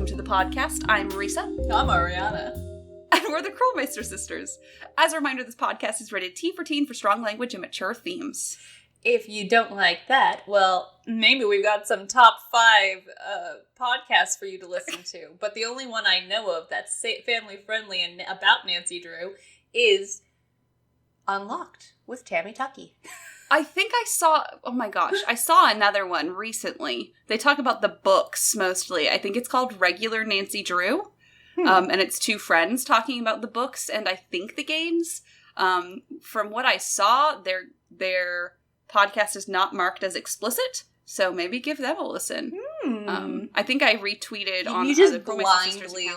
to the podcast. I'm Marisa. I'm Ariana. And we're the Krolmeister sisters. As a reminder, this podcast is rated T for teen for strong language and mature themes. If you don't like that, well, maybe we've got some top 5 podcasts for you to listen to. But the only one I know of that's family-friendly and about Nancy Drew is Unlocked with Tammy Tucky. I think I saw another one recently. They talk about the books mostly. I think it's called Regular Nancy Drew. And it's 2 friends talking about the books and I think the games. From what I saw, their podcast is not marked as explicit, so maybe give them a listen. I think I retweeted on you just the blindly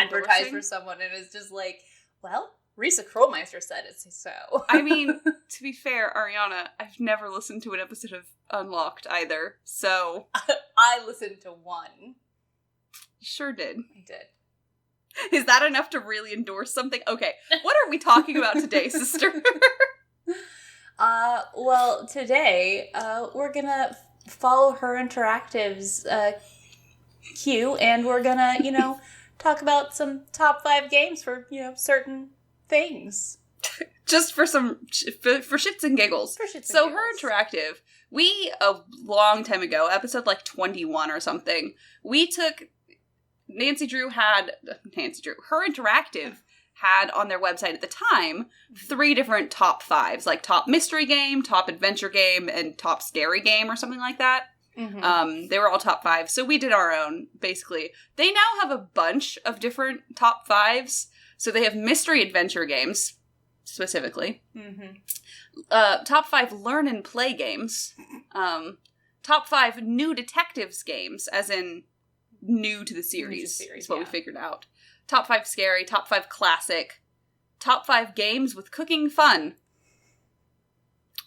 advertise for someone and it's just like, well, Risa Krolmeister said it, so. I mean, to be fair, Ariana, I've never listened to an episode of Unlocked either, so. I listened to one. Sure did. I did. Is that enough to really endorse something? Okay, what are we talking about today, sister? Well, today, we're gonna follow her Interactive's, cue, and we're gonna, talk about some top 5 games for, certain things. Just for shits and giggles. So her Interactive, we, a long time ago, episode like 21 or something, we took, her Interactive had on their website at the time 3 different top 5s, like top mystery game, top adventure game, and top scary game or something like that. Mm-hmm. They were all top 5, so we did our own, basically. They now have a bunch of different top 5s, so they have mystery adventure games, specifically. Mm-hmm. Top 5 learn and play games. Top 5 new detectives games, as in new to the series is what we figured out. Top 5 scary, top 5 classic, top 5 games with cooking fun.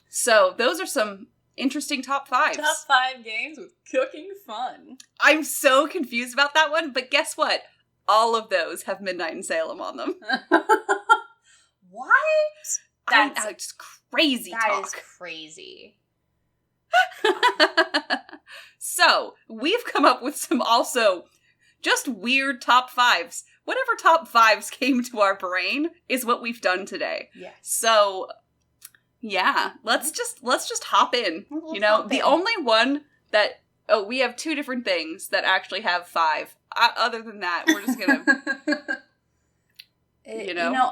So those are some interesting top 5s. Top 5 games with cooking fun. I'm so confused about that one, but guess what? All of those have Midnight in Salem on them. What? That's crazy talk. That is crazy. So, we've come up with some also just weird top 5s. Whatever top 5s came to our brain is what we've done today. Yes. So, yeah, let's just hop in. The only one that, we have 2 different things that actually have 5. Other than that, we're just gonna,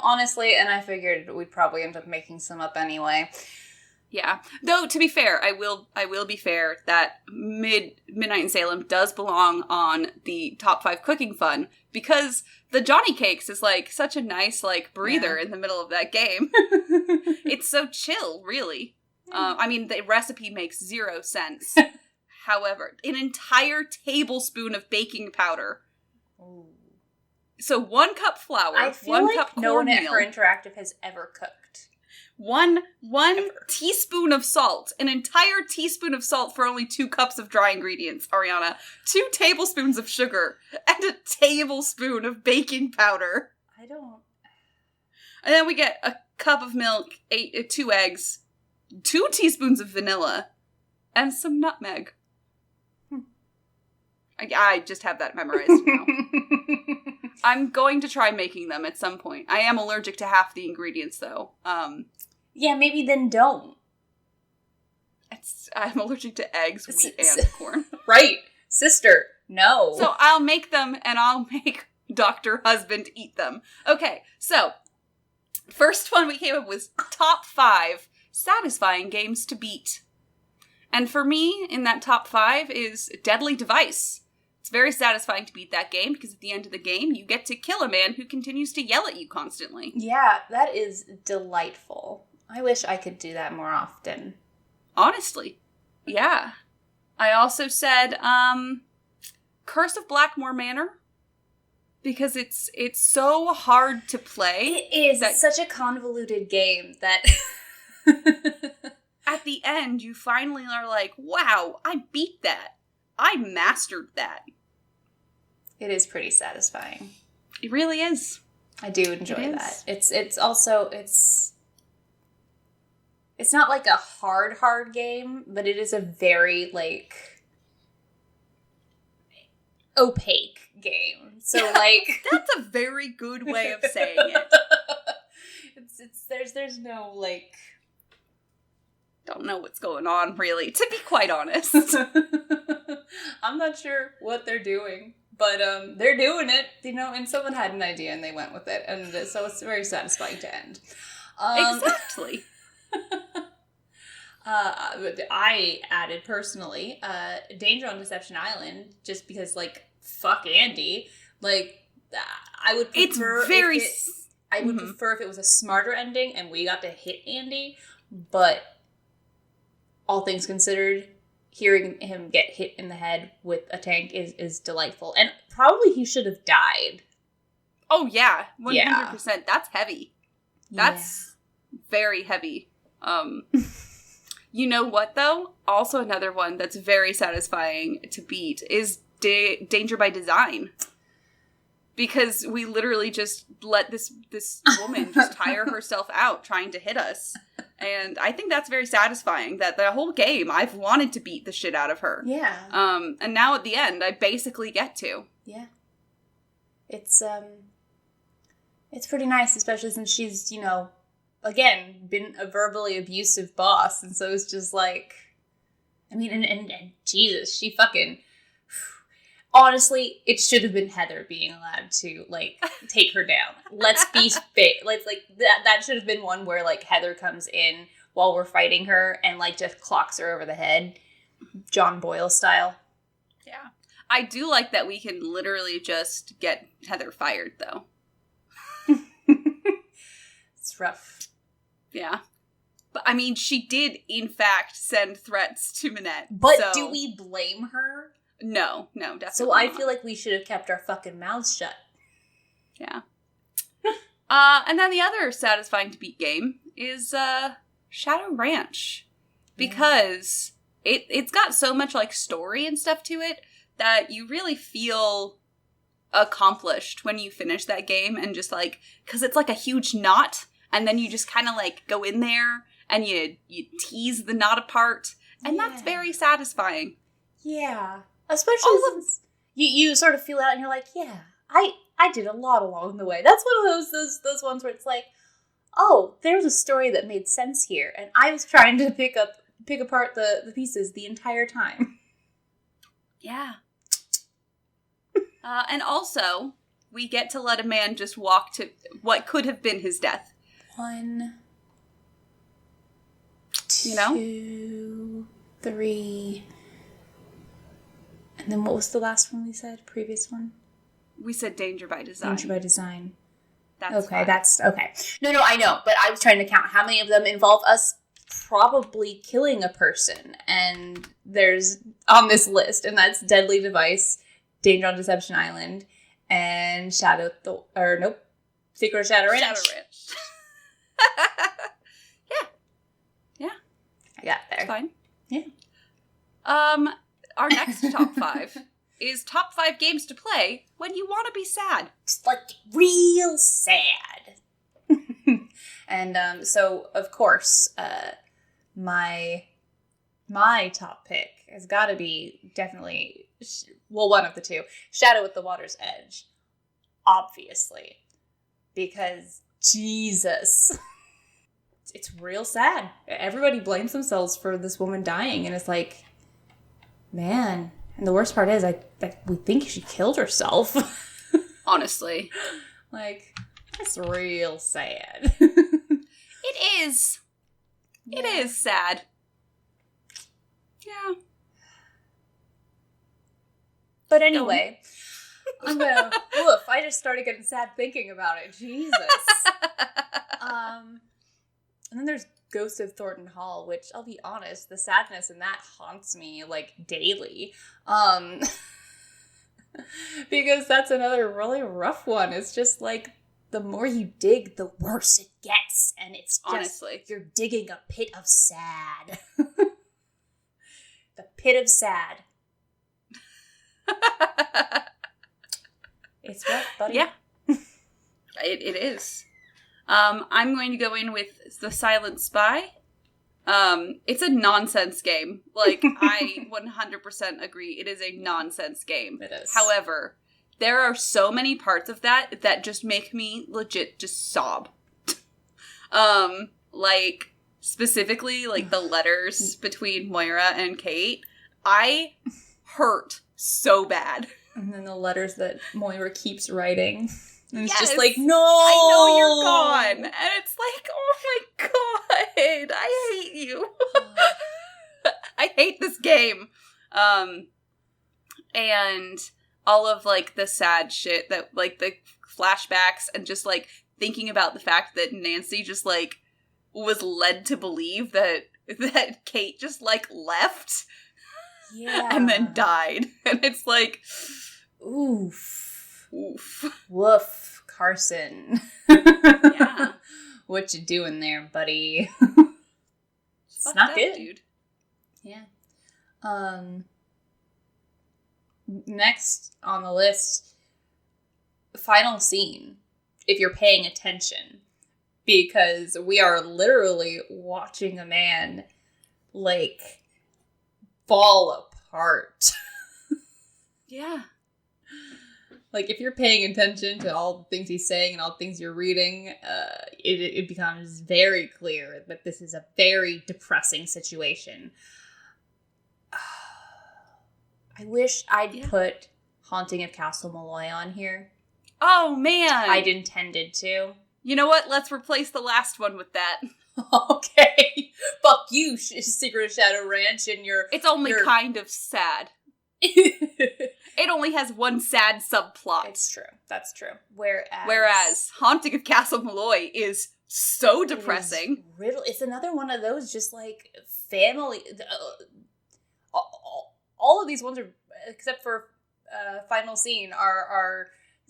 honestly, and I figured we'd probably end up making some up anyway. Yeah. Though, to be fair, I will be fair that Midnight in Salem does belong on the top 5 cooking fun, because the Johnny Cakes is, such a nice, breather in the middle of that game. It's so chill, really. The recipe makes 0 sense. However, an entire tablespoon of baking powder. Ooh. So 1 cup flour, I feel 1 like cup cornmeal. No one at Her Interactive has ever cooked. One teaspoon of salt. An entire teaspoon of salt for only 2 cups of dry ingredients, Ariana. 2 tablespoons of sugar. And a tablespoon of baking powder. I don't... And then we get a cup of milk, 2 eggs, 2 teaspoons of vanilla, and some nutmeg. I just have that memorized now. I'm going to try making them at some point. I am allergic to half the ingredients, though. Yeah, maybe then don't. I'm allergic to eggs, wheat, and corn. Right. Sister, no. So I'll make them, and I'll make Dr. Husband eat them. Okay, so first one we came up with top 5 satisfying games to beat. And for me, in that top 5 is Deadly Device. It's very satisfying to beat that game, because at the end of the game, you get to kill a man who continues to yell at you constantly. Yeah, that is delightful. I wish I could do that more often. Honestly. Yeah. I also said, Curse of Blackmore Manor, because it's so hard to play. It is such a convoluted game that... At the end, you finally are like, wow, I beat that. I mastered that. It is pretty satisfying. It really is. I do enjoy that. It's also, it's not like a hard game, but it is a very, opaque game. So, like... That's a very good way of saying it. There's no, like... Don't know what's going on, really, to be quite honest. I'm not sure what they're doing, but they're doing it, and someone had an idea and they went with it, and so it's very satisfying to end. Exactly. I added, personally, Danger on Deception Island, just because, like, fuck Andy. Like, I would prefer... I would prefer if it was a smarter ending and we got to hit Andy, but... all things considered, hearing him get hit in the head with a tank is delightful. And probably he should have died. Oh, yeah. 100%. Yeah. That's heavy. That's very heavy. You know what, though? Also another one that's very satisfying to beat is Danger by Design. Because we literally just let this woman just tire herself out trying to hit us. And I think that's very satisfying, that the whole game I've wanted to beat the shit out of her. Yeah. And now at the end, I basically get to. Yeah. It's pretty nice, especially since she's, again, been a verbally abusive boss. And so it's just like, I mean, and Jesus, she fucking... Honestly, it should have been Heather being allowed to, like, take her down. Let's be fit. That should have been one where, like, Heather comes in while we're fighting her and, like, just clocks her over the head. John Boyle style. Yeah. I do like that we can literally just get Heather fired, though. It's rough. Yeah. But, I mean, she did, in fact, send threats to Minette. But do we blame her? No, definitely So I feel like we should have kept our fucking mouths shut. Yeah. And then the other satisfying to beat game is Shadow Ranch. Because it's got so much, like, story and stuff to it that you really feel accomplished when you finish that game. And just, like, because it's like a huge knot. And then you just kind of, like, go in there and you tease the knot apart. And that's very satisfying. Yeah. Especially since you sort of feel it out and you're like, yeah, I did a lot along the way. That's one of those ones where it's like, oh, there's a story that made sense here. And I was trying to pick apart the pieces the entire time. Yeah. And also, we get to let a man just walk to what could have been his death. 1, 2, you know? 3... And then what was the last one we said? Previous one? We said Danger by Design. Danger by Design. That's okay, fine. that's okay. No, I know, but I was trying to count how many of them involve us probably killing a person. And there's on this list, and that's Deadly Device, Danger on Deception Island, and Secret of Shadow Ranch. Shadow Ranch. Yeah. I got there. It's fine. Yeah. Our next top 5 is top 5 games to play when you want to be sad. Just, like, real sad. And so, of course, my top pick has got to be definitely, one of the two, Shadow at the Water's Edge. Obviously. Because, Jesus. It's real sad. Everybody blames themselves for this woman dying, and it's like... Man, and the worst part is, we think she killed herself. Honestly. Like, that's real sad. It is. Yeah. It is sad. Yeah. But anyway, I'm gonna... Woof, I just started getting sad thinking about it. Jesus. And then there's Ghost of Thornton Hall, which, I'll be honest, the sadness in that haunts me, like, daily. Because that's another really rough one. It's just, like, the more you dig, the worse it gets. And it's just, honestly, you're digging a pit of sad. The pit of sad. It's rough, buddy. Yeah. It is. I'm going to go in with The Silent Spy, It's a nonsense game. Like, I 100% agree. It is a nonsense game. It is. However, there are so many parts of that just make me legit just sob. Like, specifically, like, the letters between Moira and Kate. I hurt so bad. And then the letters that Moira keeps writing. And it's Yes. just like, no! I know you're gone. And it's like, oh my god, I hate you. I hate this game. And all of, like, the sad shit that, like, the flashbacks and just, like, thinking about the fact that Nancy just, like, was led to believe that Kate just, like, left. Yeah. And then died. And it's like, oof. Oof. Woof, Carson. Yeah. What you doing there, buddy? It's Fucked not up, good. Dude. Yeah. Next on the list, final scene, if you're paying attention. Because we are literally watching a man, like, fall apart. Yeah. Like, if you're paying attention to all the things he's saying and all the things you're reading, it becomes very clear that this is a very depressing situation. I wish I'd put Haunting of Castle Malloy on here. Oh, man. I'd intended to. You know what? Let's replace the last one with that. Okay. Fuck you, Secret of Shadow Ranch, and your... It's only kind of sad. It only has one sad subplot. It's true. That's true. Whereas Haunting of Castle Malloy is so depressing. It's another one of those just, like, family... all of these ones are, except for final scene, are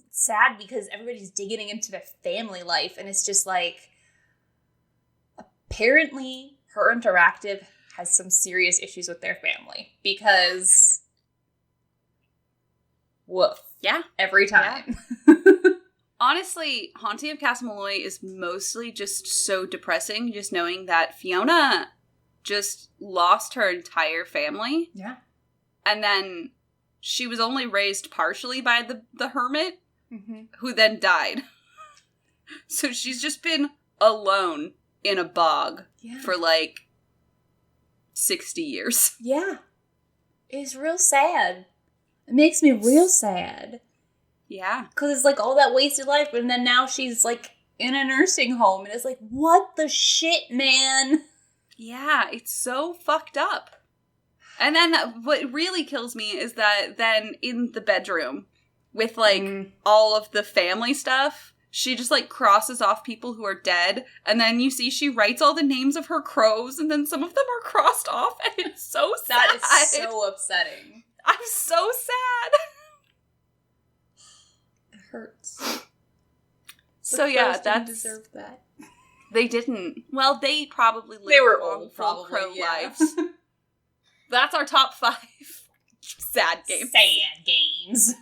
sad because everybody's digging into their family life, and it's just like, apparently Her Interactive has some serious issues with their family, because woof. Yeah. Every time. Yeah. Honestly, Haunting of Castle Malloy is mostly just so depressing, just knowing that Fiona just lost her entire family. Yeah. And then she was only raised partially by the hermit, who then died. So she's just been alone in a bog for, like, 60 years. Yeah. It's real sad. It makes me real sad. Yeah. Because it's, like, all that wasted life, and then now she's, like, in a nursing home, and it's like, what the shit, man? Yeah, it's so fucked up. And then what really kills me is that then in the bedroom with, like, all of the family stuff, she just, like, crosses off people who are dead, and then you see she writes all the names of her crows, and then some of them are crossed off, and it's so sad. That is so upsetting. I'm so sad. It hurts. So yeah, didn't deserve that. They didn't. Well, they probably lived long, full crow lives. That's our top 5 sad games. Sad games.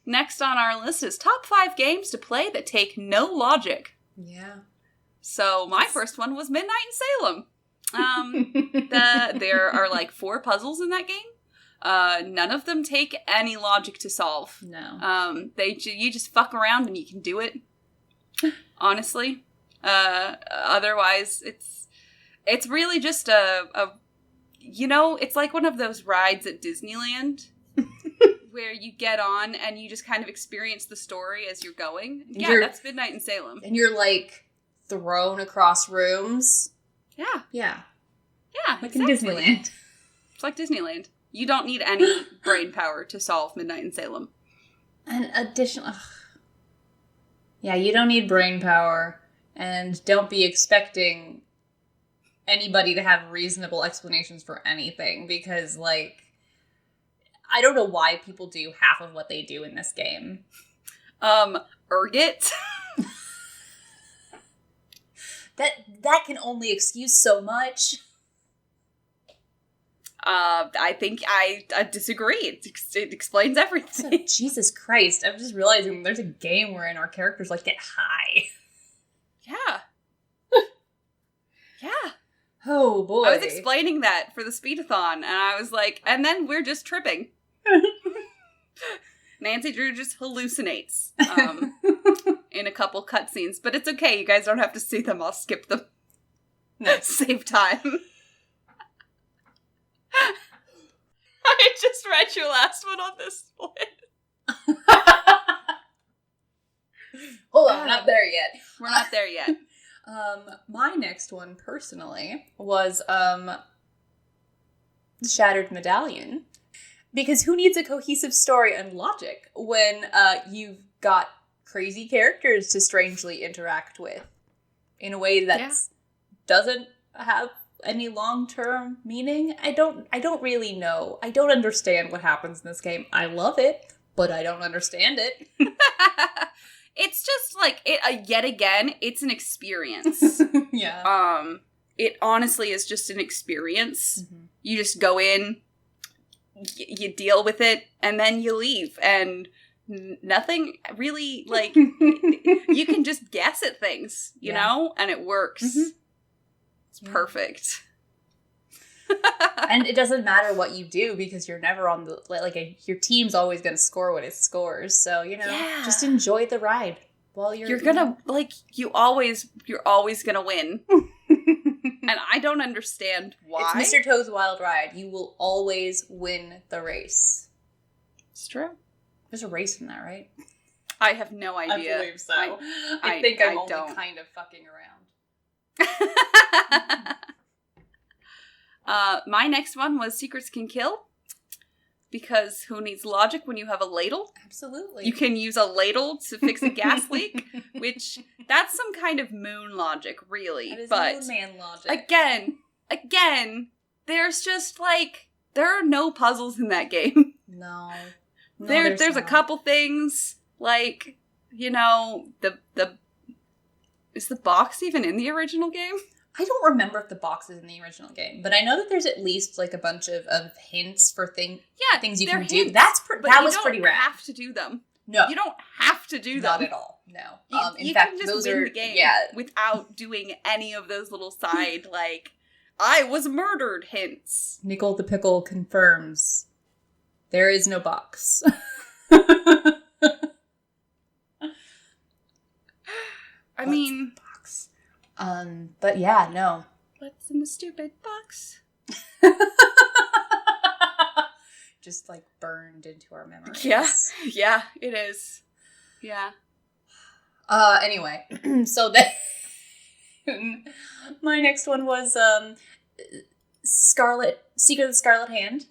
Next on our list is top 5 games to play that take no logic. Yeah. So my first one was Midnight in Salem. There are, like, 4 puzzles in that game. None of them take any logic to solve. No. You just fuck around and you can do it. Honestly. Otherwise, it's really just it's like one of those rides at Disneyland where you get on and you just kind of experience the story as you're going. Yeah, that's Midnight in Salem. And you're, like, thrown across rooms. Yeah. Yeah. Yeah, like exactly. In Disneyland. It's like Disneyland. You don't need any brain power to solve Midnight in Salem. And additional... Yeah, you don't need brain power, and don't be expecting anybody to have reasonable explanations for anything, because, like, I don't know why people do half of what they do in this game. Ergot? That can only excuse so much. I think I disagree. It explains everything. So, Jesus Christ. I'm just realizing there's a game wherein our characters, like, get high. Yeah. Yeah. Oh, boy. I was explaining that for the speedathon, and I was like, and then we're just tripping. Nancy Drew just hallucinates in a couple cutscenes, but it's okay. You guys don't have to see them. I'll skip them. Nice. Save time. I just read your last one on this split. Hold on, we're not there yet. We're not there yet. My next one, personally, was Shattered Medallion. Because who needs a cohesive story and logic when you've got crazy characters to strangely interact with in a way that doesn't have any long-term meaning? I don't really know. I don't understand what happens in this game. I love it, but I don't understand it. It's just like yet again, it's an experience. Yeah. It honestly is just an experience. Mm-hmm. You just go in, you deal with it, and then you leave, and nothing really, like, you can just guess at things, you know, and it works. Mm-hmm. It's perfect. And it doesn't matter what you do, because you're never on the, your team's always going to score what it scores, so, just enjoy the ride while you're gonna, you're always gonna win. And I don't understand why. It's Mr. Toad's Wild Ride. You will always win the race. It's true. There's a race in that, right? I have no idea. I believe so. I think I'm only kind of fucking around. My next one was Secrets Can Kill. Because who needs logic when you have a ladle? Absolutely. You can use a ladle to fix a gas leak, which that's some kind of moon logic, really. That is but moon man logic. Again, there's just there are no puzzles in that game. No. There's a couple things the is the box even in the original game? I don't remember if the box is in the original game, but I know that there's at least a bunch of hints for things you can do. That was pretty rad. You don't have to do them. No. You don't have to do them. Not at all. No. In fact, can just win the game without doing any of those little side, I was murdered hints. Nickel the Pickle confirms there is no box. I mean... box? But yeah, no. What's in the stupid box? Just burned into our memories. Yeah, it is. Yeah. Anyway, so then my next one was Secret of the Scarlet Hand.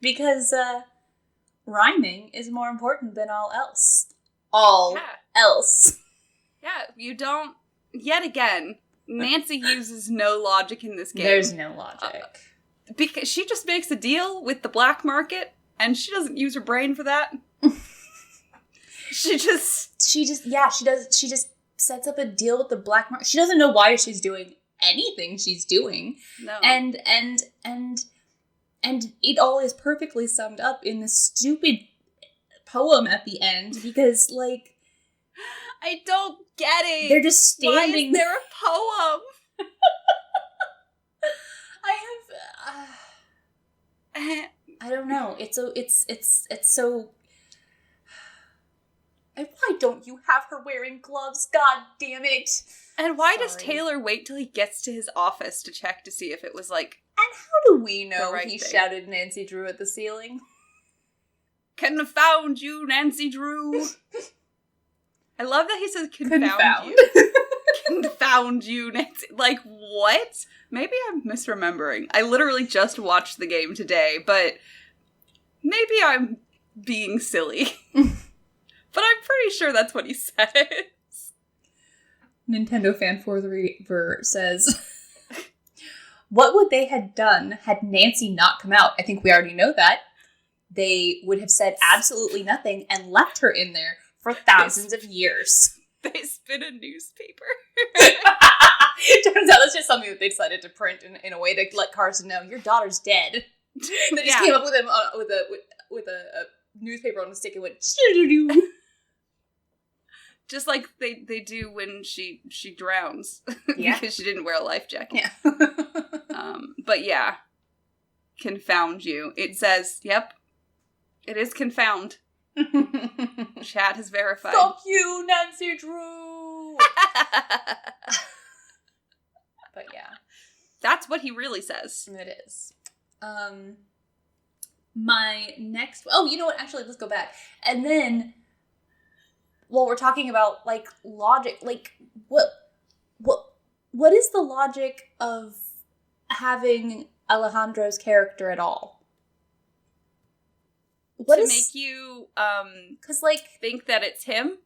Because rhyming is more important than all else. Else. Yeah, you don't. Yet again, Nancy uses no logic in this game. There's no logic. Because she just makes a deal with the black market, and she doesn't use her brain for that. She just sets up a deal with the black market. She doesn't know why she's doing anything she's doing. No. And it all is perfectly summed up in this stupid poem at the end, because, I don't get it. They're just standing. Why is there a poem? I don't know. It's so. And why don't you have her wearing gloves? God damn it! And why does Taylor wait till he gets to his office to check to see if it was And how do we know he shouted Nancy Drew at the ceiling? Confound you, Nancy Drew! I love that he says confound you. Confound you, Nancy. What? Maybe I'm misremembering. I literally just watched the game today, but maybe I'm being silly. But I'm pretty sure that's what he says. Nintendo Fan Forever says, what would they have done had Nancy not come out? I think we already know that. They would have said absolutely nothing and left her in there for thousands of years. They spin a newspaper. Turns out that's just something that they decided to print in a way to let Carson know your daughter's dead. They just came up with with a newspaper on a stick and went. Just like they do when she drowns. Yeah. Because she didn't wear a life jacket. Yeah. But yeah. Confound you. It says, yep. It is confound. Chat has verified. Fuck you, Nancy Drew! But yeah. That's what he really says. It is. My next... Oh, you know what? Actually, let's go back. And then, well, we're talking about, like, logic. Like, what is the logic of having Alejandro's character at all? What to is... make you, 'cause, like... think that it's him?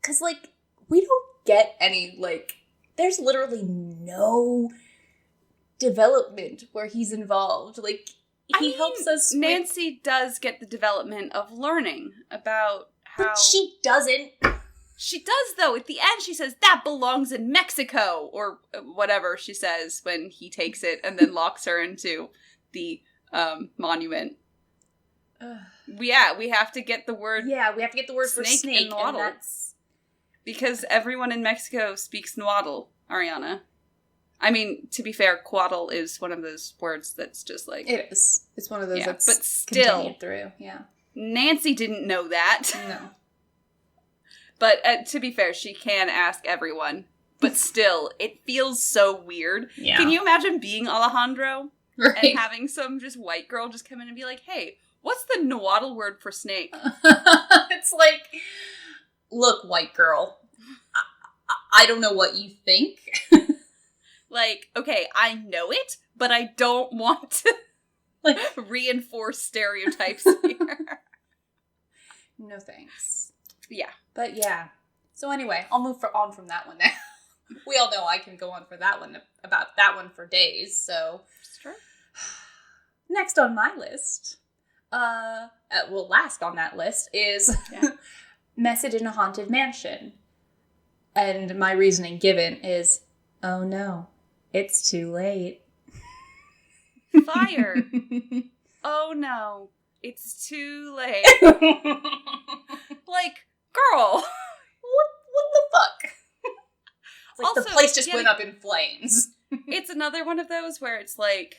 Because, like, we don't get any, like... There's literally no development where he's involved. Like, he helps us with... Nancy does get the development of learning about how... But she doesn't. She does, though. At the end, she says, that belongs in Mexico! Or whatever she says when he takes it and then locks her into the monument. Yeah, we have to get the word... Yeah, we have to get the word for snake, and that's... Because everyone in Mexico speaks Nahuatl, Ariana. I mean, to be fair, Quaddle is one of those words that's just like... It is. It's one of those that's but still, continued through, yeah. Nancy didn't know that. No. But to be fair, she can ask everyone. But still, it feels so weird. Yeah. Can you imagine being Alejandro? Right. And having some just white girl just come in and be like, hey, what's the Nahuatl word for snake? It's like... Look, white girl, I don't know what you think. Like, okay, I know it, but I don't want to like reinforce stereotypes here. No thanks. Yeah. But yeah. So anyway, I'll move on from that one now. We all know I can go on for that one, about that one for days, so. It's true. Next on my list, last on that list is... Yeah. Message in a Haunted Mansion. And my reasoning given is, oh no, it's too late. Fire. Oh no, it's too late. Like, girl. What the fuck? It's like also, the place just went up in flames. It's another one of those where it's like,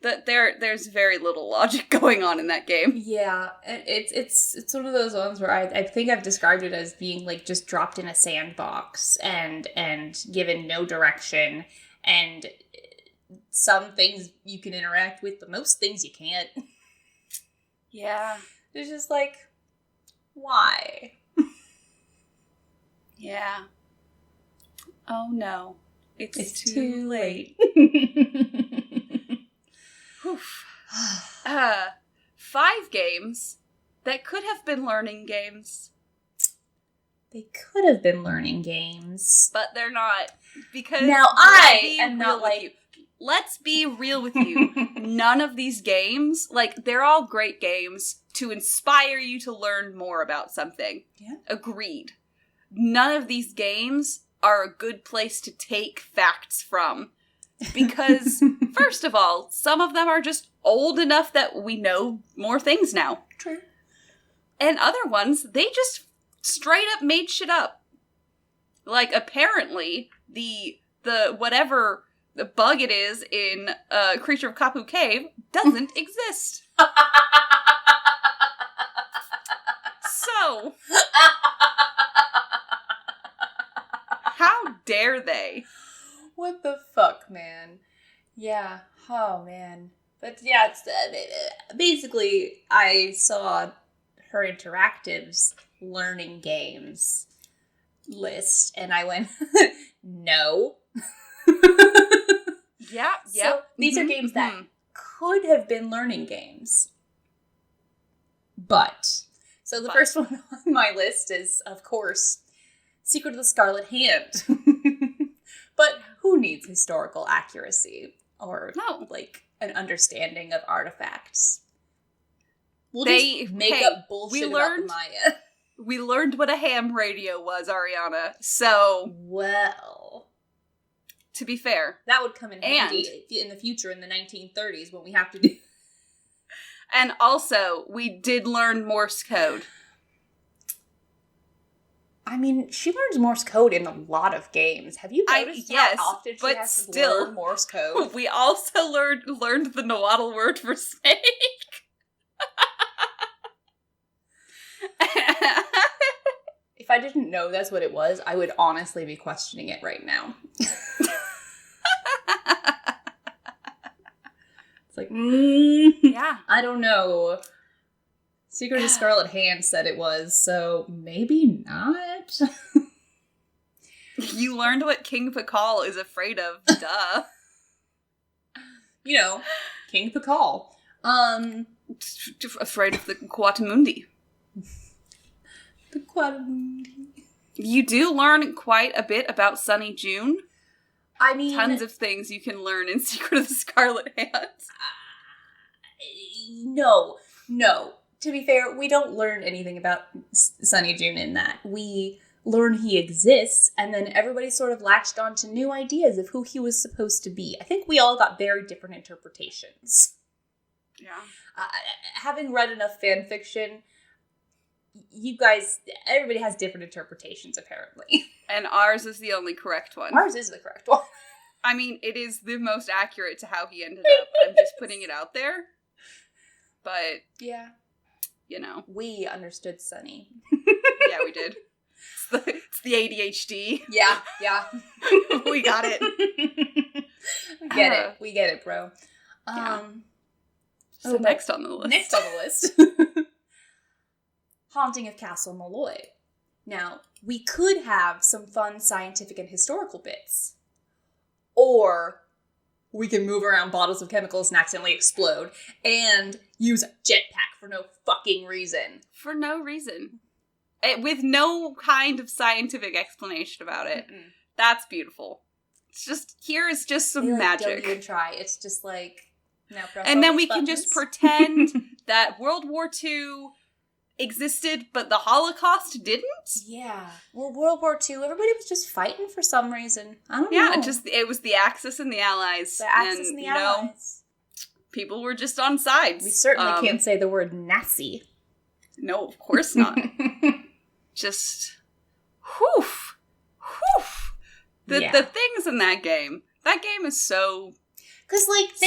that there's very little logic going on in that game. Yeah, it's one of those ones where I think I've described it as being like just dropped in a sandbox and given no direction, and some things you can interact with, but most things you can't. Yeah. It's just like, why? Yeah. Oh no. It's too late. 5 games that could have been learning games. They could have been learning games. But they're not. Because now I am not like... Let's be real with you. None of these games, like, they're all great games to inspire you to learn more about something. Yeah. Agreed. None of these games are a good place to take facts from. Because, first of all, some of them are just old enough that we know more things now. True. And other ones, they just straight up made shit up. Like, apparently, the whatever the bug it is in Creature of Kapu Cave doesn't exist. So, how dare they? What the fuck, man? Yeah. Oh, man. But yeah, it's, basically, I saw her Interactive's learning games list, and I went, no. Yeah. So these are games that could have been learning games. But. So the first one on my list is, of course, Secret of the Scarlet Hand. But who needs historical accuracy or like an understanding of artifacts? We'll just make up bullshit about the Maya. We learned what a ham radio was, Ariana. So, well, to be fair, that would come in handy in the future in the 1930s when we have to do. And also, we did learn Morse code. I mean, she learns Morse code in a lot of games. Have you noticed how often she has to learn Morse code? We also learned the Nahuatl word for snake. If I didn't know that's what it was, I would honestly be questioning it right now. It's like, yeah, I don't know. Secret of Scarlet Hand said it was, so maybe not. You learned what King Pakal is afraid of, duh. You know, King Pakal. Afraid of the Quatamundi. The Quatamundi. You do learn quite a bit about Sunny June. I mean... Tons of things you can learn in Secret of the Scarlet Hand. No. To be fair, we don't learn anything about Sunny June in that. We learn he exists, and then everybody sort of latched on to new ideas of who he was supposed to be. I think we all got very different interpretations. Yeah. Having read enough fan fiction, you guys, everybody has different interpretations, apparently. And ours is the only correct one. Ours is the correct one. I mean, it is the most accurate to how he ended up. I'm just putting it out there. But, yeah, you know. We understood Sunny. Yeah, we did. It's the ADHD. Yeah. We got it. We get it, bro. Yeah. So next on the list. Haunting of Castle Malloy. Now, we could have some fun scientific and historical bits. Or we can move around bottles of chemicals and accidentally explode. And use a jetpack for no fucking reason. For no reason. With no kind of scientific explanation about it. Mm-mm. That's beautiful. It's just, here is just some magic. Don't even try. It's just like, now press and then we buttons. can just pretend that World War II existed, but the Holocaust didn't? Yeah. Well, World War II, everybody was just fighting for some reason. I don't know. Yeah, it was the Axis and the Allies. The Axis and the Allies. People were just on sides. We certainly can't say the word Nazi. No, of course not. Just, whew. The things in that game is so... Because, like,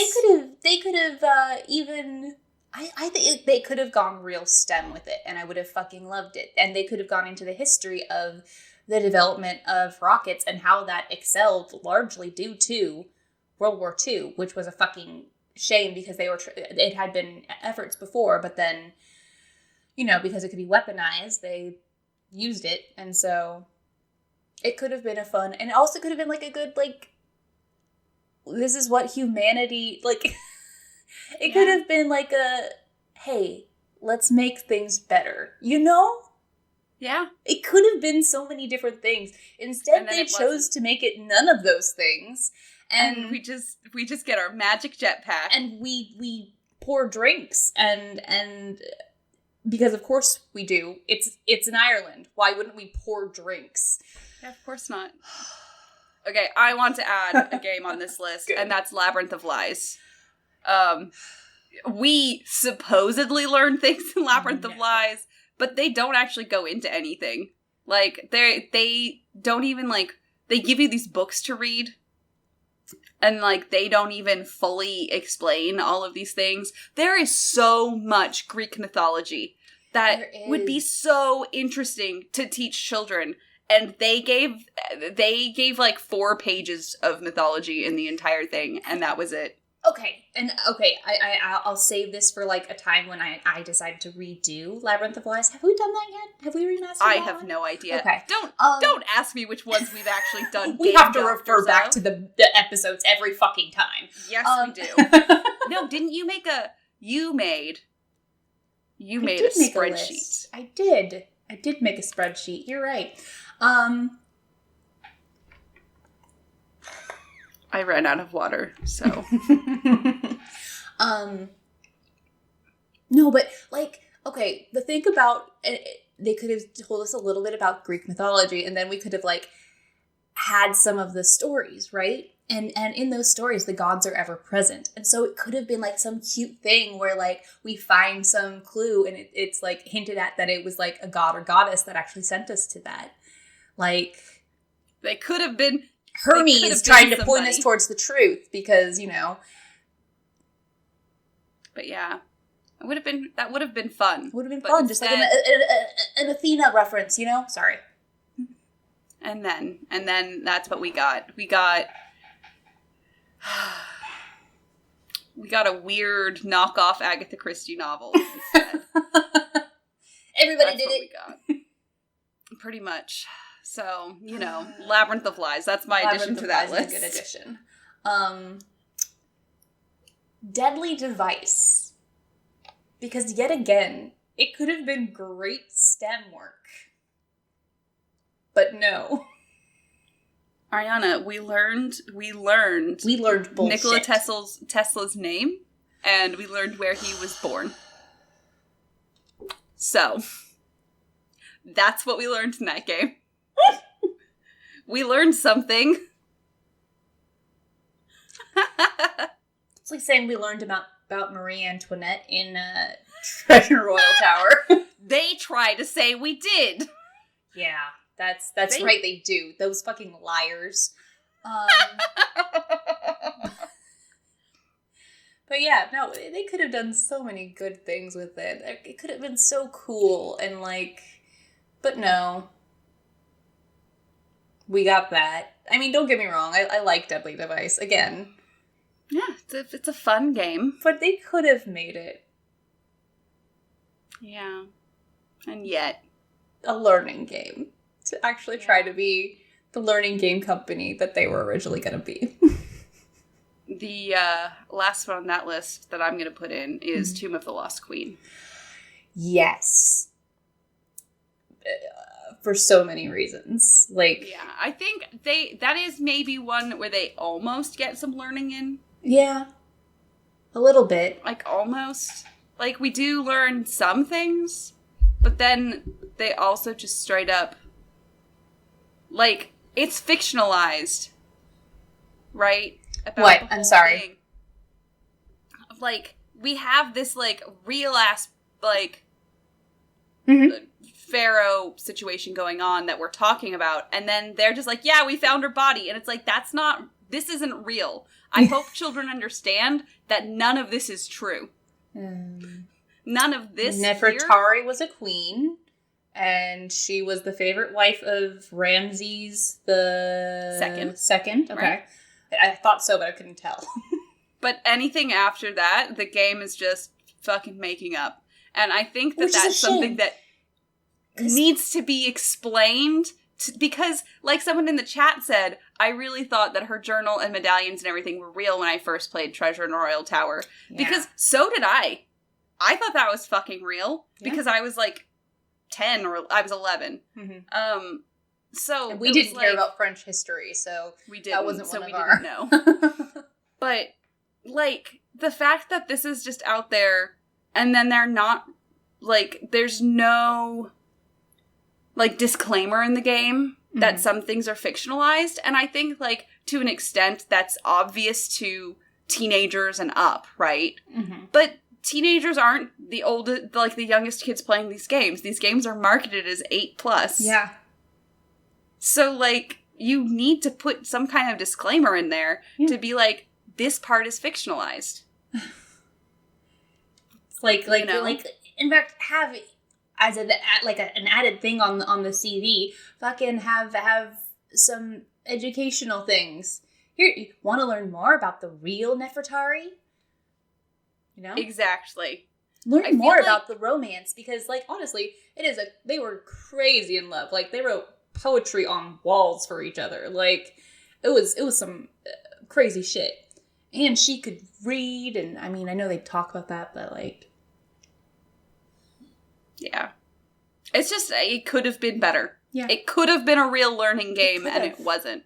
they could have even... I think they could have gone real STEM with it, and I would have fucking loved it. And they could have gone into the history of the development of rockets and how that excelled largely due to World War II, which was a fucking shame because it had been efforts before, but then, you know, because it could be weaponized, they used it, and so it could have been a fun, and it also could have been, like, a good, like, this is what humanity, like... It could have been like a, hey, let's make things better. You know? Yeah. It could have been so many different things. Instead, they chose to make it none of those things. And we just get our magic jetpack. And we pour drinks. And because of course we do. It's in Ireland. Why wouldn't we pour drinks? Yeah, of course not. Okay, I want to add a game on this list, and that's Labyrinth of Lies. We supposedly learn things in Labyrinth of Lies, but they don't actually go into anything. Like, they don't even, like, they give you these books to read, and, like, they don't even fully explain all of these things. There is so much Greek mythology that would be so interesting to teach children. And they gave like 4 pages of mythology in the entire thing, and that was it. Okay, I'll save this for, like, a time when I decide to redo Labyrinth of Lies. Have we done that yet? Have we remastered I that have one? no idea. Okay. Don't ask me which ones we've actually done. We have to refer back to the episodes every fucking time. Yes, we do. No, didn't you make a... You made a spreadsheet. I did make a spreadsheet. You're right. I ran out of water, so. No, but, like, okay, the thing about, they could have told us a little bit about Greek mythology, and then we could have, like, had some of the stories, right? And in those stories, the gods are ever present. And so it could have been like some cute thing where like we find some clue and it's like hinted at that it was like a god or goddess that actually sent us to that. Like they could have been Hermes trying to point us towards the truth because, you know. But yeah, that would have been fun. Would have been fun, just like an Athena reference, you know? Sorry. And then that's what we got. We got a weird knockoff Agatha Christie novel instead. Everybody did it. We got. Pretty much. So, you know, Labyrinth of Lies. That's my addition to that list. Is a good addition. Deadly Device. Because yet again, it could have been great STEM work. But no. Ariana, we learned bullshit. Nikola Tesla's name, and we learned where he was born. So, that's what we learned in that game. We learned something. It's like saying we learned about Marie Antoinette in Treasure Royal Tower. They try to say we did. Yeah. That's right, they do. Those fucking liars. But yeah, no, they could have done so many good things with it. It could have been so cool and like, but no. We got that. I mean, don't get me wrong, I like Deadly Device, again. Yeah, it's a fun game. But they could have made it. Yeah. And yet. A learning game. To actually try to be the learning game company that they were originally going to be. The last one on that list that I'm going to put in is Tomb of the Lost Queen. Yes. For so many reasons. Like, yeah, I think that is maybe one where they almost get some learning in. Yeah. A little bit. Like, almost. Like, we do learn some things, but then they also just straight up, like, it's fictionalized, right? About what? I'm sorry. Thing. Like, we have this, like, real-ass, like, pharaoh situation going on that we're talking about, and then they're just like, yeah, we found her body, and it's like, this isn't real. I hope children understand that none of this is true. None of this Nefertari was a queen. And she was the favorite wife of Ramses the Second. Okay. Right. I thought so, but I couldn't tell. But anything after that, the game is just fucking making up. And I think that's something that needs to be explained. Because, like someone in the chat said, I really thought that her journal and medallions and everything were real when I first played Treasure in Royal Tower. Yeah. Because so did I. I thought that was fucking real. Yeah. Because I was like 10 or I was 11. Mm-hmm. So and we didn't care about French history, so we didn't, that wasn't so one we of our... didn't know. But like the fact that this is just out there, and then they're not like there's no like disclaimer in the game that some things are fictionalized, and I think like to an extent that's obvious to teenagers and up, right? Mm-hmm. But teenagers aren't the oldest, like the youngest kids playing these games. These games are marketed as 8+. Yeah. So, like, you need to put some kind of disclaimer in there to be like, this part is fictionalized. It's like, in fact, have as an added thing on the CD, fucking have some educational things. Here, you want to learn more about the real Nefertari? You know? Exactly. Learn more about the romance, because, like, honestly, they were crazy in love. Like, they wrote poetry on walls for each other. Like, it was some crazy shit. And she could read, and, I mean, I know they talk about that, but, like... Yeah. It's just, it could have been better. Yeah. It could have been a real learning game, and it wasn't.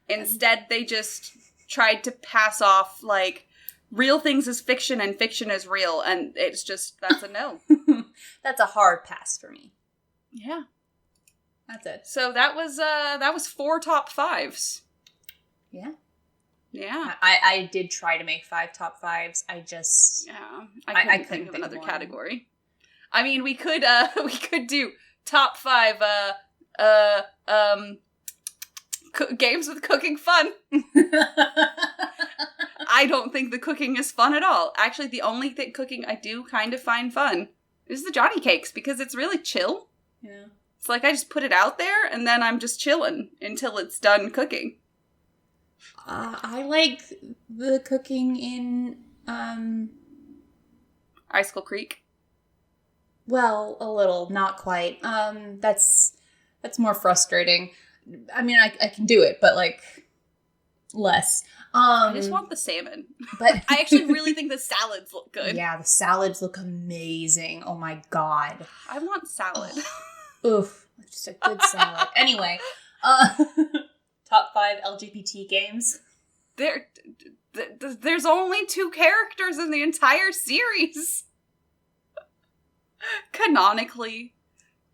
Instead, they just tried to pass off, like... real things is fiction and fiction is real, and it's just, that's a no. That's a hard pass for me. Yeah. That's it. So that was 4 top 5s. Yeah. Yeah. I did try to make 5 top 5s. I just... Yeah. I couldn't think of another one. category. I mean, we could do top 5 games with cooking fun. I don't think the cooking is fun at all. Actually, the only cooking I do kind of find fun is the Johnny Cakes, because it's really chill. Yeah. It's like I just put it out there, and then I'm just chilling until it's done cooking. I like the cooking in, Icicle Creek? Well, a little, not quite. That's more frustrating. I mean, I can do it, but, like, less. I just want the salmon. But I actually really think the salads look good. Yeah, the salads look amazing. Oh my god. I want salad. Oof. Just a good salad. Anyway, top 5 LGBT games. There's only 2 characters in the entire series. Canonically.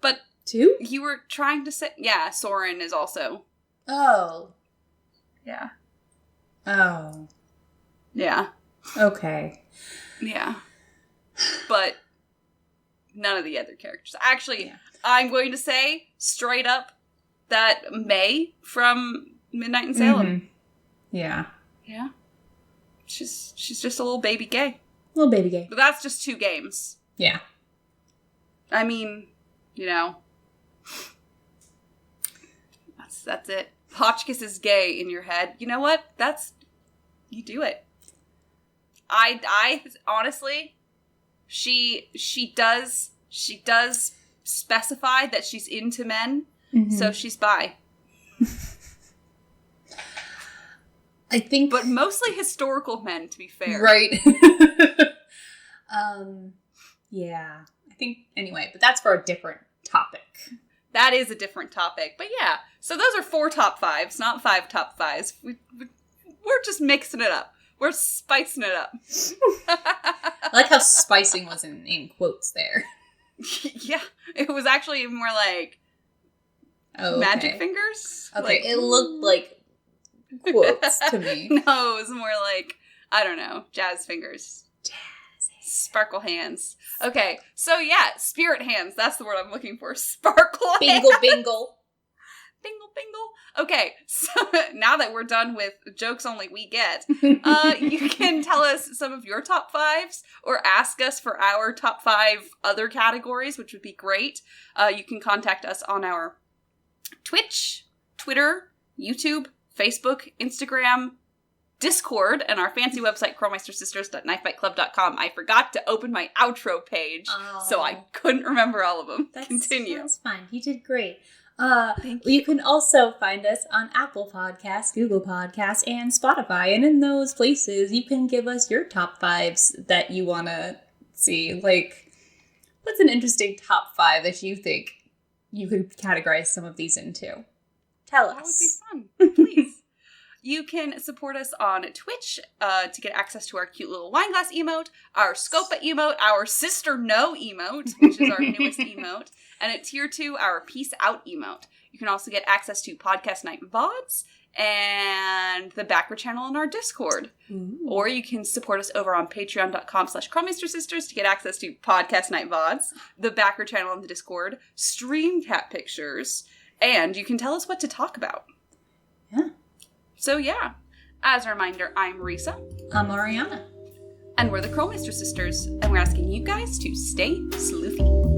But 2? You were trying to say... Yeah, Soren is also. Oh. Yeah. Oh. Yeah. Okay. Yeah. But none of the other characters. Actually, I'm going to say straight up that May from Midnight in Salem. Mm-hmm. Yeah. Yeah. She's just a little baby gay. Little baby gay. But that's just 2 games. Yeah. I mean, you know. That's it. Hotchkiss is gay in your head. You know what? You do it. I honestly, she does specify that she's into men, so she's bi. I think, but mostly historical men, to be fair. Right. Yeah. I think anyway, but that's for a different topic. That is a different topic, but yeah. So those are 4 top 5s, not 5 top 5s. We're just mixing it up. We're spicing it up. I like how spicing was in quotes there. Yeah, it was actually more like magic fingers. Okay, like, it looked like quotes to me. No, it was more like, I don't know, jazz fingers. Jazz hands. Sparkle hands. Okay, so yeah, spirit hands. That's the word I'm looking for. Sparkle hands. Bingle, bingle. Bingle, bingle. Okay, so now that we're done with jokes only we get, you can tell us some of your top 5s or ask us for our top 5 other categories, which would be great. You can contact us on our Twitch, Twitter, YouTube, Facebook, Instagram, Discord, and our fancy website, KrolmeisterSisters.KnifeFightClub.com. I forgot to open my outro page, so I couldn't remember all of them. Continue. That's fine. You did great. You can also find us on Apple Podcasts, Google Podcasts, and Spotify. And in those places, you can give us your top 5s that you want to see. Like, what's an interesting top 5 that you think you could categorize some of these into? Tell us. That would be fun. Please. You can support us on Twitch to get access to our cute little wine glass emote, our Scopa emote, our Sister No emote, which is our newest emote, and at Tier 2, our Peace Out emote. You can also get access to Podcast Night VODs and the backer channel in our Discord. Ooh. Or you can support us over on patreon.com/KrolmeisterSisters to get access to Podcast Night VODs, the backer channel in the Discord, stream cat pictures, and you can tell us what to talk about. Yeah. So yeah, as a reminder, I'm Risa. I'm Ariana. And we're the Krolmeister Sisters, and we're asking you guys to stay sleuthy.